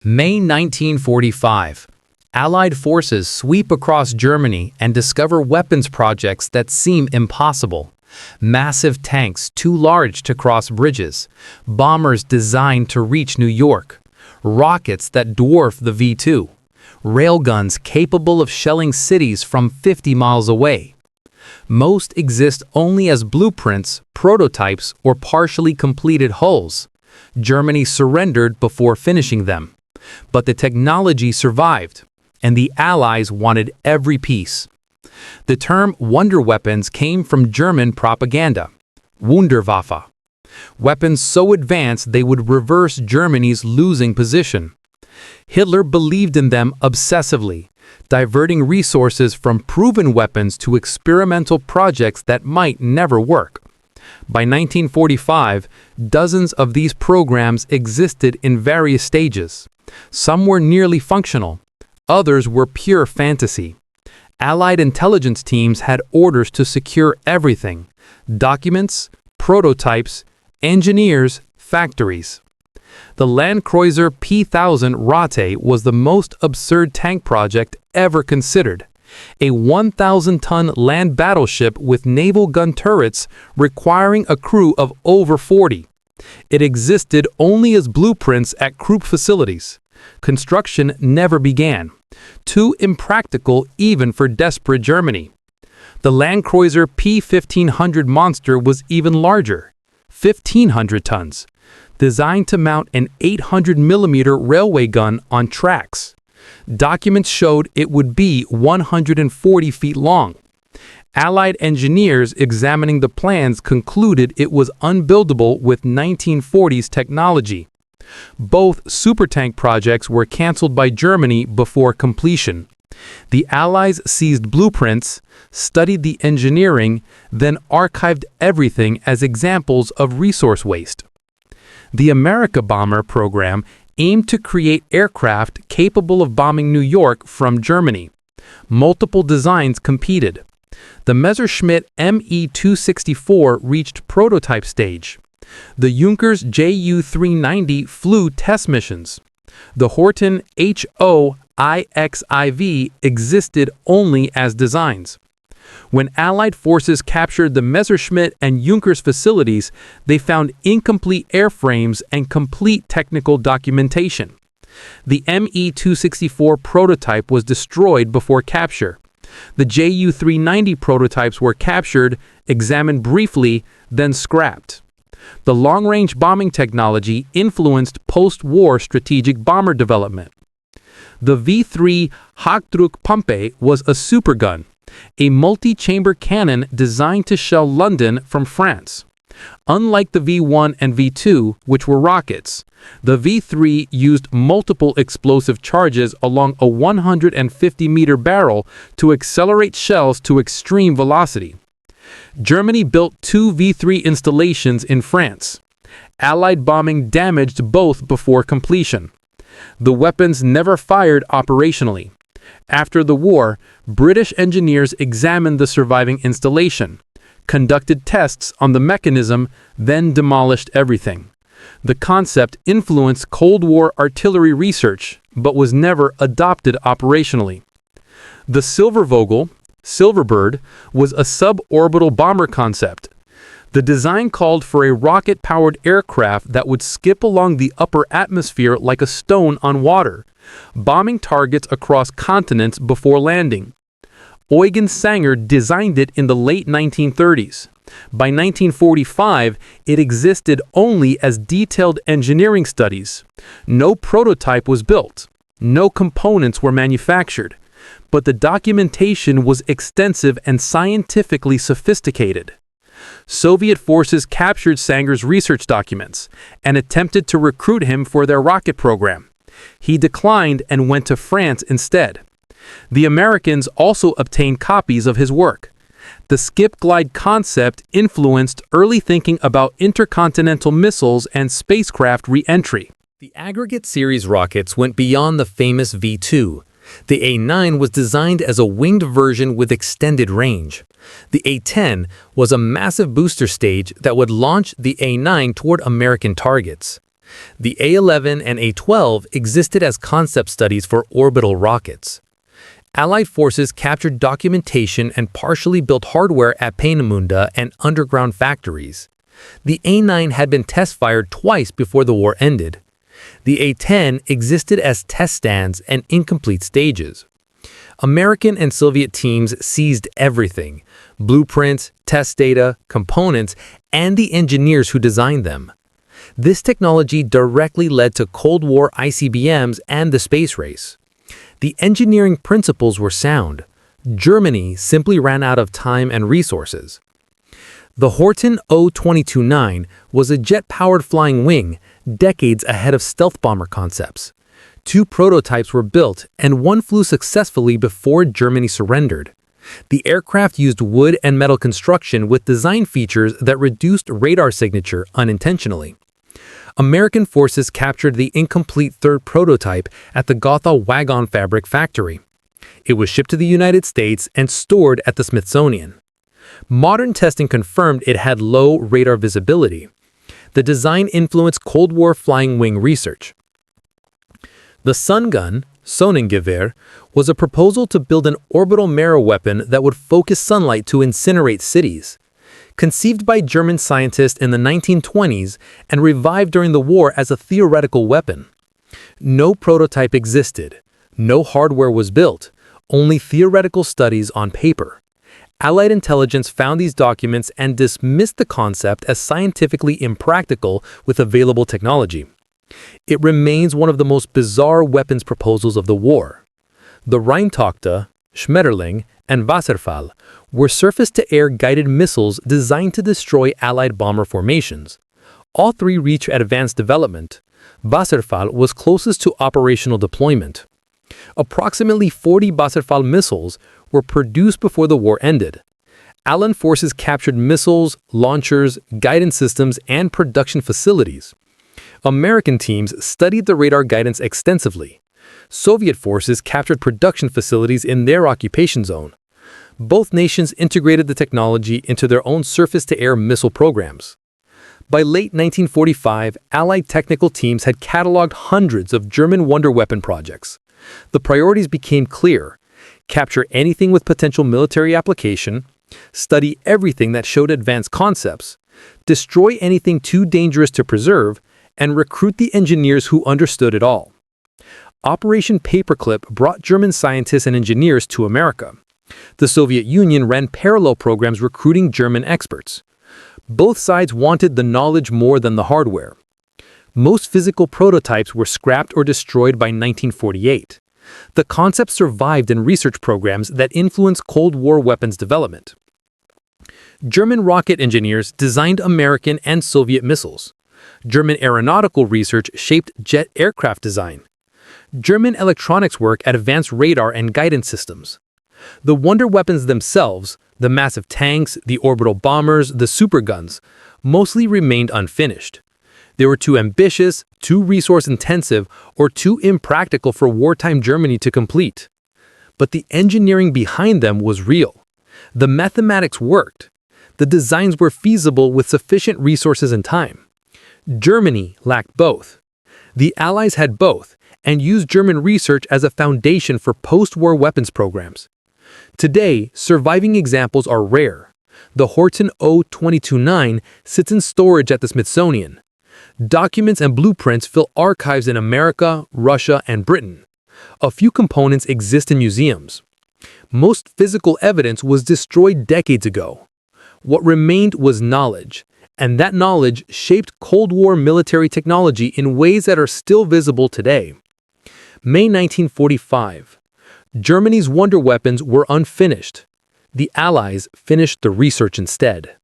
May 1945. Allied forces sweep across Germany and discover weapons projects that seem impossible. Massive tanks too large to cross bridges, bombers designed to reach New York, rockets that dwarf the V2, railguns capable of shelling cities from 50 miles away. Most exist only as blueprints, prototypes, or partially completed hulls. Germany surrendered before finishing them. But the technology survived, and the Allies wanted every piece. The term wonder weapons came from German propaganda, Wunderwaffe, weapons so advanced they would reverse Germany's losing position. Hitler believed in them obsessively, diverting resources from proven weapons to experimental projects that might never work. By 1945, dozens of these programs existed in various stages. Some were nearly functional, others were pure fantasy. Allied intelligence teams had orders to secure everything: documents, prototypes, engineers, factories. The Landkreuzer P.1000 Ratte was the most absurd tank project ever considered. A 1,000-ton land battleship with naval gun turrets requiring a crew of over 40. It existed only as blueprints at Krupp facilities. Construction never began. Too impractical even for desperate Germany. The Landkreuzer P.1500 Monster was even larger, 1,500 tons, designed to mount an 800mm railway gun on tracks. Documents showed it would be 140 feet long. Allied engineers examining the plans concluded it was unbuildable with 1940s technology. Both supertank projects were canceled by Germany before completion. The Allies seized blueprints, studied the engineering, then archived everything as examples of resource waste. The Amerika Bomber program aimed to create aircraft capable of bombing New York from Germany. Multiple designs competed. The Messerschmitt Me-264 reached prototype stage. The Junkers Ju-390 flew test missions. The Horten HO-IXIV existed only as designs. When Allied forces captured the Messerschmitt and Junkers facilities, they found incomplete airframes and complete technical documentation. The Me-264 prototype was destroyed before capture. The Ju-390 prototypes were captured, examined briefly, then scrapped. The long-range bombing technology influenced post-war strategic bomber development. The V3 Hochdruckpumpe was a supergun, a multi-chamber cannon designed to shell London from France. Unlike the V1 and V2, which were rockets, the V3 used multiple explosive charges along a 150-meter barrel to accelerate shells to extreme velocity. Germany built 2 V3 installations in France. Allied bombing damaged both before completion. The weapons never fired operationally. After the war, British engineers examined the surviving installation, conducted tests on the mechanism, then demolished everything. The concept influenced Cold War artillery research, but was never adopted operationally. The Silverbird was a suborbital bomber concept. The design called for a rocket-powered aircraft that would skip along the upper atmosphere like a stone on water, bombing targets across continents before landing. Eugen Sanger designed it in the late 1930s. By 1945, it existed only as detailed engineering studies. No prototype was built. No components were manufactured. But the documentation was extensive and scientifically sophisticated. Soviet forces captured Sanger's research documents and attempted to recruit him for their rocket program. He declined and went to France instead. The Americans also obtained copies of his work. The skip-glide concept influenced early thinking about intercontinental missiles and spacecraft re-entry. The aggregate series rockets went beyond the famous V2. The A9 was designed as a winged version with extended range. The A10 was a massive booster stage that would launch the A9 toward American targets. The A-11 and A-12 existed as concept studies for orbital rockets. Allied forces captured documentation and partially built hardware at Peenemünde and underground factories. The A-9 had been test-fired twice before the war ended. The A-10 existed as test stands and incomplete stages. American and Soviet teams seized everything: blueprints, test data, components, and the engineers who designed them. This technology directly led to Cold War ICBMs and the space race. The engineering principles were sound. Germany simply ran out of time and resources. The Horten O-229 was a jet-powered flying wing, decades ahead of stealth bomber concepts. 2 prototypes were built, and one flew successfully before Germany surrendered. The aircraft used wood and metal construction with design features that reduced radar signature unintentionally. American forces captured the incomplete third prototype at the Gotha Wagon Fabric factory. It was shipped to the United States and stored at the Smithsonian. Modern testing confirmed it had low radar visibility. The design influenced Cold War flying wing research. The Sun Gun, Sonnengewehr, was a proposal to build an orbital marrow weapon that would focus sunlight to incinerate cities. Conceived by German scientists in the 1920s and revived during the war as a theoretical weapon. No prototype existed. No hardware was built. Only theoretical studies on paper. Allied intelligence found these documents and dismissed the concept as scientifically impractical with available technology. It remains one of the most bizarre weapons proposals of the war. The Rheintochter, Schmetterling, and Wasserfall were surface-to-air guided missiles designed to destroy Allied bomber formations. All 3 reached advanced development. Wasserfall was closest to operational deployment. Approximately 40 Wasserfall missiles were produced before the war ended. Allied forces captured missiles, launchers, guidance systems, and production facilities. American teams studied the radar guidance extensively. Soviet forces captured production facilities in their occupation zone. Both nations integrated the technology into their own surface-to-air missile programs. By late 1945, Allied technical teams had cataloged hundreds of German wonder weapon projects. The priorities became clear: capture anything with potential military application, study everything that showed advanced concepts, destroy anything too dangerous to preserve, and recruit the engineers who understood it all. Operation Paperclip brought German scientists and engineers to America. The Soviet Union ran parallel programs recruiting German experts. Both sides wanted the knowledge more than the hardware. Most physical prototypes were scrapped or destroyed by 1948. The concept survived in research programs that influenced Cold War weapons development. German rocket engineers designed American and Soviet missiles. German aeronautical research shaped jet aircraft design. German electronics work at advanced radar and guidance systems. The wonder weapons themselves, the massive tanks, the orbital bombers, the superguns, mostly remained unfinished. They were too ambitious, too resource-intensive, or too impractical for wartime Germany to complete. But the engineering behind them was real. The mathematics worked. The designs were feasible with sufficient resources and time. Germany lacked both. The Allies had both, and used German research as a foundation for post-war weapons programs. Today, surviving examples are rare. The Horten O-229 sits in storage at the Smithsonian. Documents and blueprints fill archives in America, Russia, and Britain. A few components exist in museums. Most physical evidence was destroyed decades ago. What remained was knowledge, and that knowledge shaped Cold War military technology in ways that are still visible today. May 1945. Germany's wonder weapons were unfinished. The Allies finished the research instead.